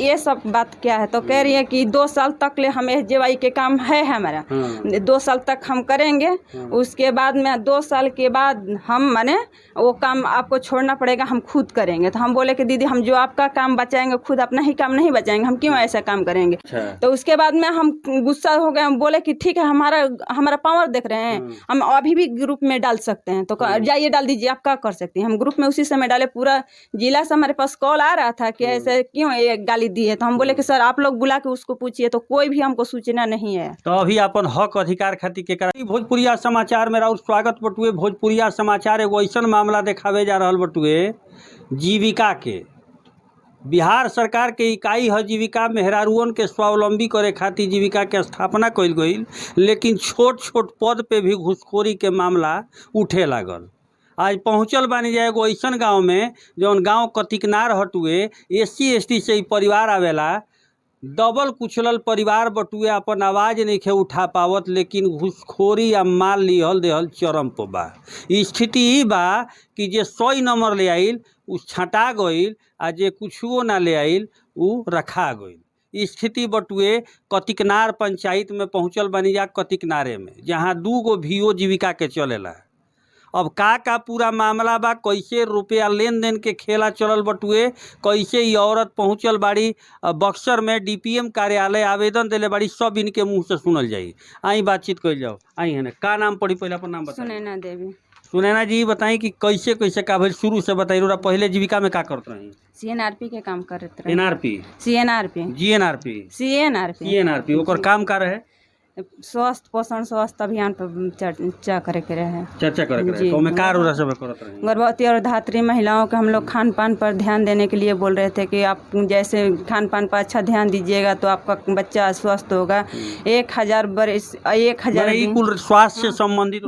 ये सब बात क्या है? तो कह रही है कि 2 साल तक ले हम एसजेवाई के काम है हमारा, 2 साल तक हम करेंगे, उसके बाद में 2 साल के बाद हम माने वो काम आपको छोड़ना पड़ेगा, हम खुद करेंगे। तो हम बोले कि दीदी हम जो आपका काम बचाएंगे खुद अपना ही काम नहीं बचाएंगे, हम क्यों ऐसा काम करेंगे? तो उसके बाद में हम गुस्सा हो गए, हम बोले कि ठीक है हमारा पावर देख रहे हैं, हम अभी भी ग्रुप में डाल सकते हैं, तो जाइए डाल दीजिए, आप क्या कर सकते हैं। हम ग्रुप में उसी समय डाले, पूरा जिला से हमारे पास कॉल आ रहा था कि ऐसे क्यों ये गाली दी है। तो हम बोले कि सर आप लोग बुला के उसको पूछिए, तो कोई भी हमको सूचना नहीं है। तो अभी अपन हक अधिकार खातिर के करा भोजपुरिया समाचार में और स्वागत बटुए। भोजपुरिया समाचार एगो ऐसा मामला देखावे जा रहा बटुए जीविका के। बिहार सरकार के इकाई है जीविका, मेहरारुअन के स्वावलंबी करे खातिर जीविका के स्थापना कइल गई, लेकिन छोट छोट पद पे भी घूसखोरी के मामला उठे लागल। आज पहुँचल बानी जाए एगो ऐसा गाँव में जौन गाँव कतिकनार हटुए, SC ST से परिवार आवेला, दबल कुचलल परिवार बटुए, अपन आवाज़ नहीं खे उठा पावत, लेकिन घूसखोरी या माल लिहल देहल चरम पर बा। स्थिति ई बा कि जे 100 नंबर ले आइल उ छटा गईल, आ जे कुछुओ ना ले आइल उ रखा गईल। स्थिति बटुए कतिकनार पंचायत में पहुँचल बनी जा, कतिकनारे में, जहाँ 2 गो VO जीविका के चलेला। अब का पूरा मामला बा, कैसे रुपया लेन देन के खेला चलल बटुए, कैसे ये औरत पहुँचल बाड़ी बक्सर में DPM कार्यालय आवेदन दिले बाड़ी, सब इनके मुंह से सुनल जाई। आई बातचीत कर जाओ। आई है ना, का नाम पड़ी? पहले अपन नाम बताइए। सुनैना देवी। सुनैना जी बताई कि कैसे कैसे का भइल, शुरू से बताइए। पहले जीविका में का करते रही? CNRP के काम करते रहे। NRP CNRP GNRP CNRP ओकर काम का रहे? स्वास्थ्य पोषण स्वास्थ्य अभियान पर चर्चा करे के रहे। चर्चा करे के रहे। तो में कार उरा सब करत रहे? गर्भवती और धात्री महिलाओं के हम लोग खान पान पर ध्यान देने के लिए बोल रहे थे कि आप जैसे खान पान पर अच्छा ध्यान दीजिएगा तो आपका बच्चा स्वस्थ होगा। 1000 कुल स्वास्थ्य से संबंधित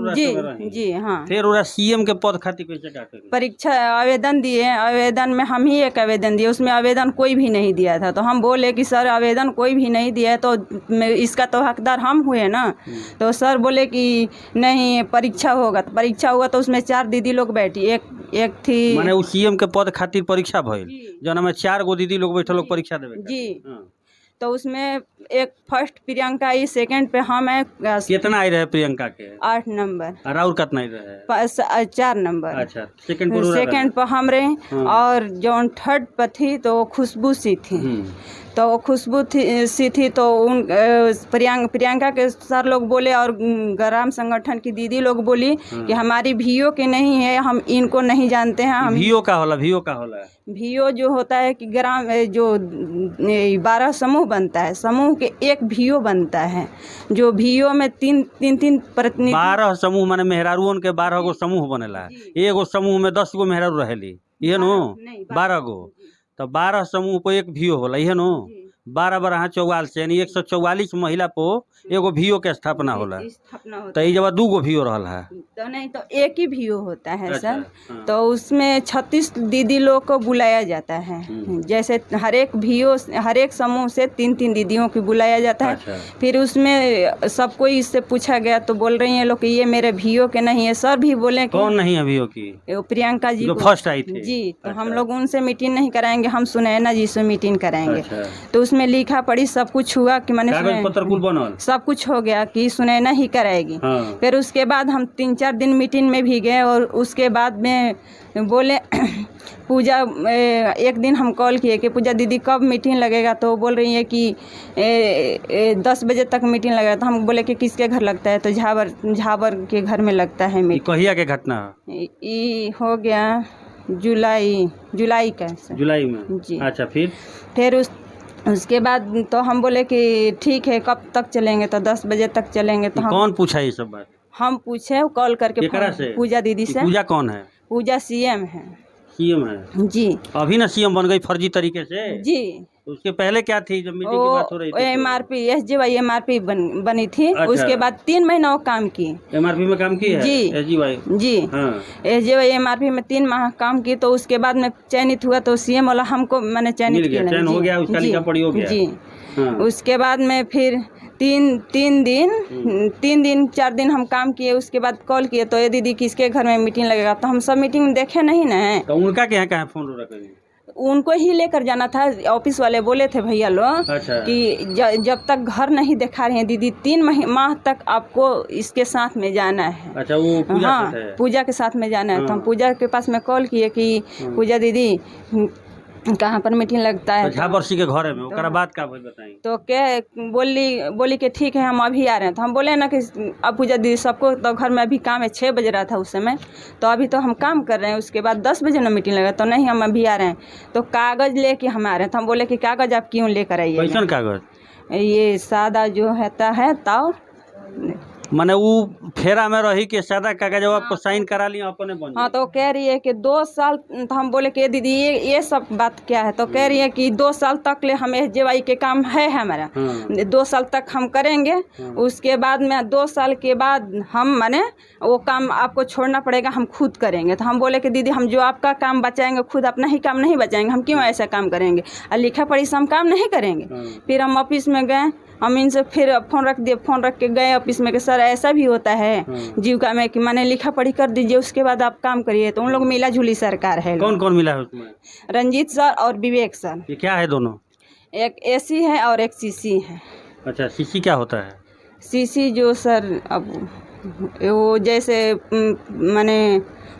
जी हाँ। फिर उरा CM के पद खातिर कैसे का करे? परीक्षा आवेदन दिए, आवेदन में हम ही एक आवेदन दिए, उसमें आवेदन कोई भी नहीं दिया था। तो हम बोले कि सर आवेदन कोई भी नहीं दिया है तो इसका तो हकदार हम हुए ना। तो सर बोले कि नहीं परीक्षा होगा, तो परीक्षा हुआ तो उसमें 4 दीदी लोग बैठी, एक थी माने उ CM के पद खातिर परीक्षा भइल, जना में 4 गो दीदी लोग बैठल लोग परीक्षा देवे जी। तो उसमें एक फर्स्ट प्रियंका आई, सेकंड पे हम है। कितना आई रहे प्रियंका के? 8 नंबर। और और कितना आई रहे? 4 नंबर। अच्छा, सेकंड पर हम रहे। और जो थर्ड पर थी तो खुशबू सी थी, तो खुशबू सी थी। तो उन प्रियंका के सर लोग बोले और ग्राम संगठन की दीदी लोग बोली कि हमारी VO के नहीं है, हम इनको नहीं जानते हैं। हम VO का होला? VO जो होता है कि ग्राम जो 12 समूह बनता है, समूह के एक VO बनता है, जो VO में तीन प्रतिनिधि। 12 समूह माने मेहरारुअन के 12 गो समूह बनेला। एगो समूह में 10 गो मेहरारू रहेली, इहे नो? 12 गो। तो 12 समूह पर एक VO होला, इहे नो? 12 12 44, यानी 144 महिला को एगो VO के स्थापना होला। तो ये जब 2 गो VO रहल है तो नहीं, तो एक ही VO होता है सर। तो उसमें 36 दीदी लोग को बुलाया जाता है। जैसे हर एक समूह से 3 दीदियों को बुलाया जाता है। फिर उसमें सबको इससे पूछा गया तो बोल रही हैं लोग कि ये मेरे VO के नहीं है। सर भी बोले कौन नहीं है VO की? प्रियंका जी जो फर्स्ट आई थी जी। तो हम लोग उनसे मीटिंग नहीं कराएंगे, हम सुनैना जी से मीटिंग कराएंगे। तो उसमें लिखा पढ़ी सब कुछ हुआ कि मैंने सब कुछ हो गया कि सुनैना ही कराएगी। फिर उसके बाद हम 3-4 दिन मीटिंग में भी गए और उसके बाद में बोले पूजा, एक दिन हम कॉल किए कि पूजा दीदी कब मीटिंग लगेगा? तो बोल रही है कि 10 बजे तक मीटिंग लगेगा। तो हम बोले कि किसके घर लगता है? तो झाबर के घर में लगता है मीटिंग। कहिया के घटना? ये हो गया जुलाई का। जुलाई में जी। अच्छा, फिर उसके बाद तो हम बोले कि ठीक है कब तक चलेंगे? तो 10 बजे तक चलेंगे। तो कौन पूछा ये सब बात? हम पूछे कॉल करके पूजा दीदी से। पूजा कौन है? पूजा CM है। CM है जी। अभी ना CM बन गई फर्जी तरीके से जी। उसके पहले क्या थी जब मीटिंग की बात हो रही थी? MRP SJY MRP बनी थी। अच्छा। उसके बाद 3 महीना वो काम की। MRP में काम की है जी। SJY जी हाँ। SJY MRP में 3 माह काम की। तो उसके बाद में चयनित हुआ तो CM वाला हमको मैंने चयनित किया, चयन हो गया, उसका लिखा पढ़ी हो गया जी। उसके बाद में फिर 4 दिन हम काम किए। उसके बाद कॉल किए तो ये दीदी किसके घर में मीटिंग लगेगा? तो हम सब मीटिंग देखे नहीं ना है। तो उनका क्या फोन उनको ही लेकर जाना था। ऑफिस वाले बोले थे भैया लोग अच्छा। कि जब तक घर नहीं दिखा रहे हैं दीदी 3 माह तक आपको इसके साथ में जाना है। अच्छा, वो पूजा हाँ, साथ है। पूजा के साथ में जाना है। तो हम हाँ। पूजा के पास में कॉल किए कि पूजा दीदी कहाँ पर मीटिंग लगता है। झा बरसी के घर में ओकरा बाद का बताई तो क्या बोली कि ठीक है हम अभी आ रहे हैं। तो हम बोले ना कि अब पूजा दीदी सबको तो घर में अभी काम है, 6 बज रहा था उस समय, तो अभी तो हम काम कर रहे हैं, उसके बाद 10 बजे ना मीटिंग लगा। तो नहीं हम अभी आ रहे हैं, तो कागज़ लेके हम आ रहे हैं। तो हम बोले कि कागज़ आप क्यों लेकर आइए? कैसन कागज? ये सादा जो रहता है ताव, माने वो फेरा में रही के सादा कागज आपको साइन करा लिया अपने बन। हाँ, तो कह रही है कि 2 साल। तो हम बोले कि दीदी ये सब बात क्या है? तो कह रही है कि 2 साल तक ले हम एसजेवाई के काम है हमारा, 2 साल तक हम करेंगे, उसके बाद में 2 साल के बाद हम माने वो काम आपको छोड़ना पड़ेगा, हम खुद करेंगे। तो हम बोले कि दीदी हम जो आपका काम बचाएंगे खुद अपना ही काम नहीं बचाएंगे, हम क्यों ऐसा काम करेंगे? और लिखा पढ़ी से हम काम नहीं करेंगे। फिर हम ऑफिस में गए, हम इनसे फिर फ़ोन रख के गए ऑफिस में कि सर ऐसा भी होता है जीविका में कि मैंने लिखा पढ़ी कर दीजिए उसके बाद आप काम करिए। तो उन लोग मिला जुली सरकार है। कौन कौन मिला है उसमें? रंजीत सर और विवेक सर। ये क्या है दोनों? एक एसी है और एक सीसी है। अच्छा, सीसी क्या होता है? सीसी जो सर अब वो जैसे माने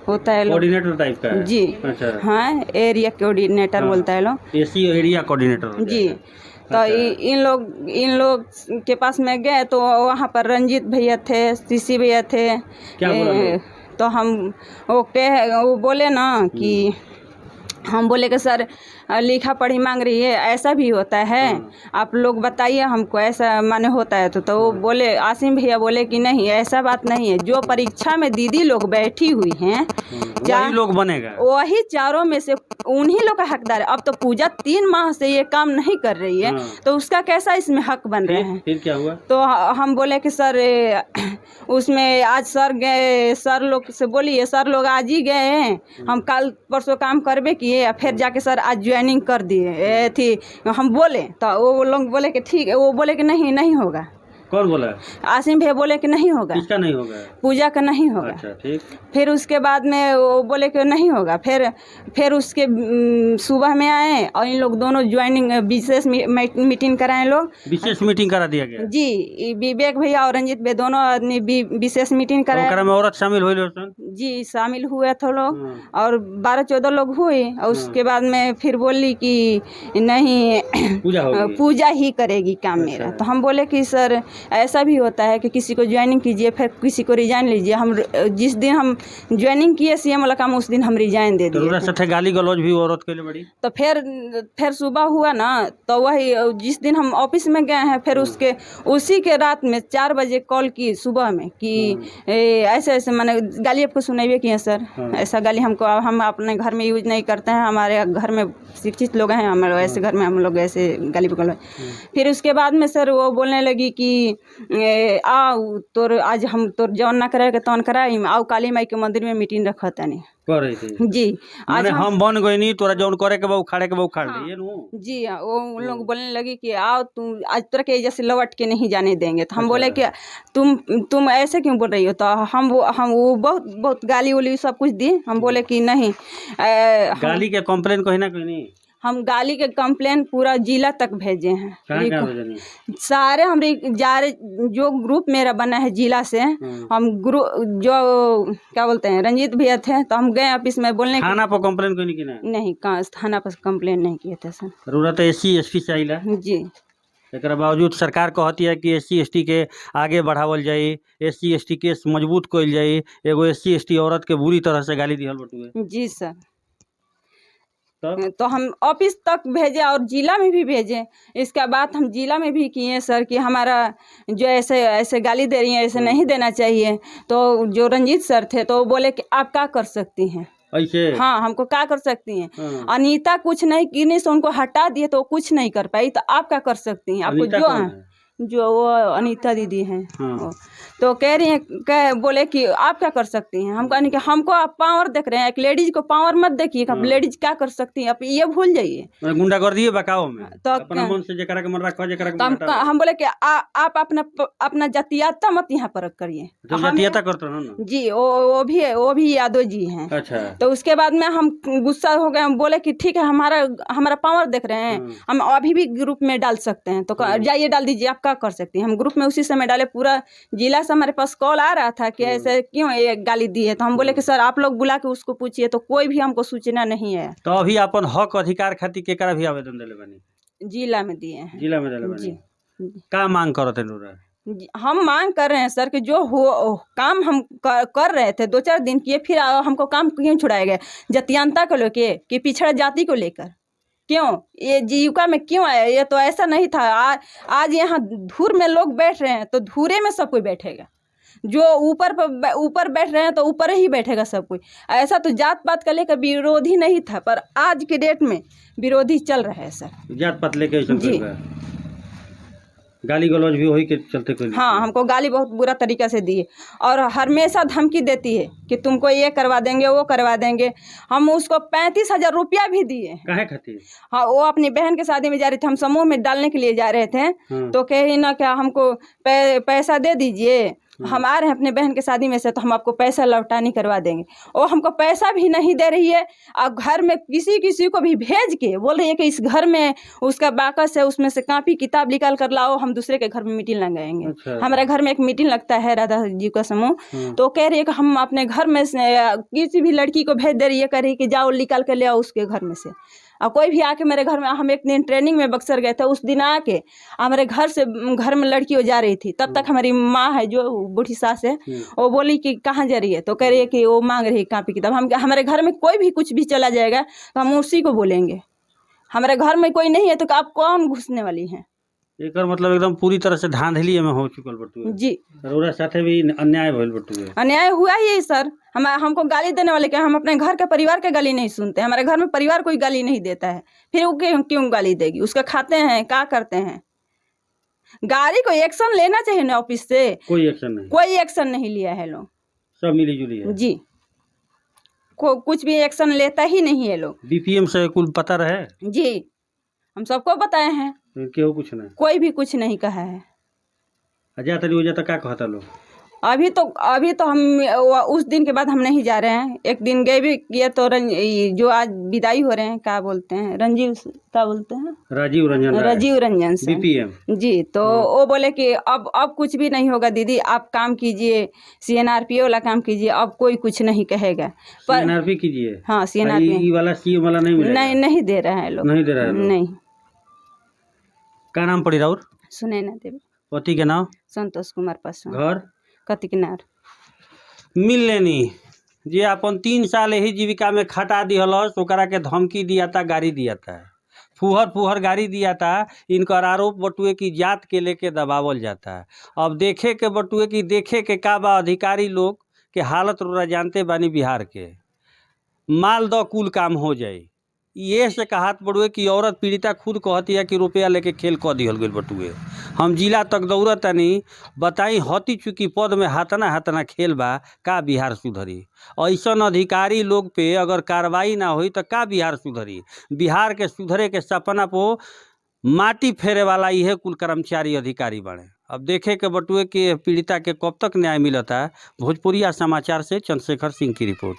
होता है कोऑर्डिनेटर टाइप का है जी। अच्छा। हाँ, एरिया कोऑर्डिनेटर बोलता है लोग। एसी एरिया कोऑर्डिनेटर जी। तो इन लोग के पास में गए तो वहाँ पर रंजीत भैया थे, सीसी भैया थे। क्या बोला? तो हम वो बोले ना कि हम बोले कि सर लिखा पढ़ी मांग रही है, ऐसा भी होता है, आप लोग बताइए हमको ऐसा माने होता है। तो वो बोले, आसिम भैया बोले कि नहीं ऐसा बात नहीं है, जो परीक्षा में दीदी लोग बैठी हुई हैं वही लोग बनेगा, वही चारों में से उन्हीं लोग का हकदार है। अब तो पूजा 3 माह से ये काम नहीं कर रही है, तो उसका कैसा इसमें हक बन रहे हैं? फिर क्या हुआ? तो हम बोले कि सर उसमें आज सर गए, सर लोग से बोलिए, सर लोग आज ही गए हैं, हम कल परसों काम करबे किए, फिर जाके सर आज ज्वाइनिंग कर दिए थी। हम बोले तो वो लोग बोले कि ठीक है, वो बोले कि नहीं होगा। कौन बोला? आसिम भैया बोले कि नहीं होगा। किसका नहीं होगा? पूजा का नहीं होगा। अच्छा, ठीक। फिर उसके बाद में वो बोले कि नहीं होगा। फिर उसके सुबह में आए और इन लोग दोनों ज्वाइनिंग विशेष मीटिंग कराए। लोग विशेष मीटिंग करा दिया गया जी। विवेक भैया और रंजीत भैया दोनों आदमी विशेष मीटिंग कराए। में औरत शामिल हुई जी, शामिल हुए थे लोग और 12-14 लोग हुए। और उसके बाद में फिर बोली कि नहीं पूजा ही करेगी काम मेरा। तो हम बोले कि सर ऐसा भी होता है कि किसी को ज्वाइनिंग कीजिए, फिर किसी को रिजाइन लीजिए। हम जिस दिन हम ज्वाइनिंग किए सीएम वाला काम, उस दिन हम रिजाइन दे दिए। तो गाली गलौज भी औरत के लिए बड़ी। तो फिर सुबह हुआ ना, तो वही जिस दिन हम ऑफिस में गए हैं, फिर उसी के रात में 4 बजे कॉल की सुबह में कि ऐसे मैंने गाली आपको सुनाइए कि सर ऐसा गाली हम अपने घर में यूज नहीं करते हैं, हमारे घर में शिक्षित लोग हैं, हमारे ऐसे घर में हम लोग ऐसे गाली पकड़। फिर उसके बाद में सर वो बोलने लगी कि आओ तोर आज हम तोर जौन ना करे तौन कराई, आओ काली माई के मंदिर में मीटिंग रखा तनी कर रही थी जी। आज हम बन गई नहीं, तोरा जौन करे के बहु खाड़े के बहु खाड़ लिए जी। वो उन लोग बोलने लगी कि आओ तुम आज तोरा के जैसे लौट के नहीं जाने देंगे। तो हम बोले कि तुम ऐसे क्यों बोल रही हो? तो हम वो बहुत गाली उली सब कुछ दी। हम बोले कि नहीं गाली के कंप्लेन कहीं ना कहीं हम गाली के कंप्लेन पूरा जिला तक भेजे हैं। सारे हमारे जो ग्रुप मेरा बना है जिला से, हम ग्रुप जो क्या बोलते हैं रंजीत भैया थे, तो हम गए ऑफिस में बोलने। थाना पर कंप्लेन कोई नहीं थाना पर कंप्लेन नहीं किए थे सर। जरूरत SC SP चाहिए जी। एक बावजूद सरकार कहती है कि SC ST के आगे बढ़ावल जाए, SC ST केस मजबूत कल जाए। एगो SC ST औरत के बुरी तरह से गाली दिहल बटुए। जी सर। तो हम ऑफिस तक भेजे और जिला में भी भेजे। इसका बात हम जिला में भी किए सर कि हमारा जो ऐसे गाली दे रही है, ऐसे नहीं देना चाहिए। तो जो रंजीत सर थे तो वो बोले कि आप क्या कर सकती हैं ऐसे? हाँ, हमको क्या कर सकती हैं। अनीता कुछ नहीं की, नहीं से उनको हटा दिए तो कुछ नहीं कर पाई, तो आप क्या कर सकती हैं? आपको जो जो वो अनीता दीदी हैं हाँ। वो, तो कह रही हैं बोले कि आप क्या कर सकती हैं। हम कहने कि हमको आप पावर देख रहे हैं, एक लेडीज को पावर मत देखिए, हाँ। लेडीज क्या कर सकती हैं, आप ये भूल जाइए। गुंडागर्दी बकाओ में तो अपना मन से जेकरा के मन रखो जेकरा के तो मन हटाओ। हम बोले कि आप अपना जातियाता मत यहाँ पर करिए। तो जातीयता करते हो ना जी वो भी यादव जी हैं। अच्छा। तो उसके बाद में हम गुस्सा हो गए, हम बोले कि ठीक है, हमारा पावर देख रहे हैं, हम अभी भी ग्रुप में डाल सकते हैं, तो जाइए डाल दीजिए, आप क्या कर सकती हैं। हम ग्रुप में उसी समय डाले, पूरा जिला से हमारे पास कॉल आ रहा था कि ऐसे क्यों ये गाली दी है। तो हम बोले कि सर आप लोग बुला के उसको पूछिए, तो कोई भी हमको सूचना नहीं है। तो अभी अपन हक अधिकार खातिर केकरा भी आवेदन देले बानी? जिला में दिए हैं। जिला में देले बानी। जी का मांग करत है नूरा? हम मांग कर रहे हैं सर कि जो काम हम कर रहे थे 2-4 दिन किए, फिर हमको काम क्यों छुड़ाए गए? जातियांता को लेके कि पिछड़ा जाति को लेकर क्यों ये जीविका में क्यों आया? ये तो ऐसा नहीं था। आज यहाँ धूर में लोग बैठ रहे हैं तो धूरे में सब कोई बैठेगा। जो ऊपर बैठ रहे हैं तो ऊपर ही बैठेगा सब कोई। ऐसा तो जात पात का लेकर विरोधी नहीं था, पर आज के डेट में विरोधी चल रहा है सर। जात पात लेके जी गाली गलौज भी वही के चलते कोई? हाँ, हमको गाली बहुत बुरा तरीका से दी है और हमेशा धमकी देती है कि तुमको ये करवा देंगे, वो करवा देंगे। हम उसको 35,000 रुपया भी दिए। काहे खातिर? हाँ, वो अपनी बहन के शादी में जा रहे थे, हम समूह में डालने के लिए जा रहे थे। तो कही ना क्या हमको पैसा दे दीजिए, हम आ रहे हैं अपने बहन के शादी में से, तो हम आपको पैसा लौटानी करवा देंगे। वो हमको पैसा भी नहीं दे रही है और घर में किसी को भी भेज के बोल रही है कि इस घर में उसका बाकस है, उसमें से कॉपी किताब निकाल कर लाओ, हम दूसरे के घर में मीटिंग लगाएंगे। अच्छा। हमारे घर में एक मीटिंग लगता है राधा जी का समूह, तो कह रही है कि हम अपने घर में से किसी भी लड़की को भेज दे रही है, कह रही कि जाओ निकाल कर ले आओ उसके घर में से। और कोई भी आके मेरे घर में, हम एक दिन ट्रेनिंग में बक्सर गए थे, उस दिन आके हमारे घर में लड़की हो जा रही थी, तब तक हमारी माँ है जो बूढ़ी सास है, वो बोली कि कहाँ जा रही है, तो कह रही है कि वो मांग रही है कॉपी किताब। हमारे घर में कोई भी कुछ भी चला जाएगा तो हम उसी को बोलेंगे। हमारे घर में कोई नहीं है तो आप कौन घुसने वाली हैं? एक मतलब एकदम पूरी तरह से धांधली में हो चुकल बटुए जी। रोरा साथे भी अन्याय भइल बटुए। अन्याय हुआ ही सर। हमको गाली देने वाले क्या? हम अपने घर के परिवार के गाली नहीं सुनते। हमारे घर में परिवार कोई गाली नहीं देता है, फिर वो क्यों गाली देगी? उसका खाते हैं, क्या करते हैं? गाड़ी को एक्शन लेना चाहिए ना ऑफिस से। कोई एक्शन नहीं लिया है लोग। सब मिली जुली है जी। कुछ भी एक्शन लेता ही नहीं है लोग। बीपीएम से कुल पता रहे? जी, हम सबको बताए हैं, क्यों कुछ नहीं, कोई भी कुछ नहीं कहा है। अजा तली हो जाता क्या कहता लोग? अभी तो हम उस दिन के बाद हम नहीं जा रहे हैं। एक दिन गए भी किए तो जो आज विदाई हो रहे हैं, क्या बोलते हैं, राजीव रंजन से बीपीएम जी। तो वो बोले कि अब कुछ भी नहीं होगा दीदी, आप काम कीजिए, सीएनआरपीओ वाला काम कीजिए, अब कोई कुछ नहीं कहेगा। पर सीएनआरपी कीजिए। हाँ, सीएनआरपी वाला सीएम वाला नहीं मिलेगा? नहीं दे रहा है लोग, नहीं दे रहा है लोग। नहीं। क्या नाम पड़ी राउर? सुनैना देवी। पति के नाम? संतोष कुमार पासवान। घर? कतिकनार। मिल लेनी जे अपन 3 साल यही जीविका में खटा दिहलस, ओकरा के धमकी दिया था, गाड़ी दिया था, फुहर गाड़ी दिया था। इनकर आरोप बटुए की जात के लेके दबावल जाता है। अब देखे के बटुए की देखे के का बा अधिकारी लोग के हालत रोरा जानते बानी बिहार के। माल द कुल काम हो जाए, ये से कहात बटुए कि औरत पीड़िता खुद कहती है कि रुपया लेके खेल कह दिहल गई बटुए। हम जिला तक दौड़तनी, बताई हती चुकी पद में हाथना खेल बा, का बिहार सुधरी? ऐसन अधिकारी लोग पे अगर कार्रवाई ना हुई तो का बिहार सुधरी? बिहार के सुधरे के सपना पो माटी फेरे वाला यह कुल कर्मचारी अधिकारी बने। अब देखे के बटुए कि पीड़िता के कब तक न्याय मिलता है। भोजपुरिया समाचार से चंद्रशेखर सिंह की रिपोर्ट।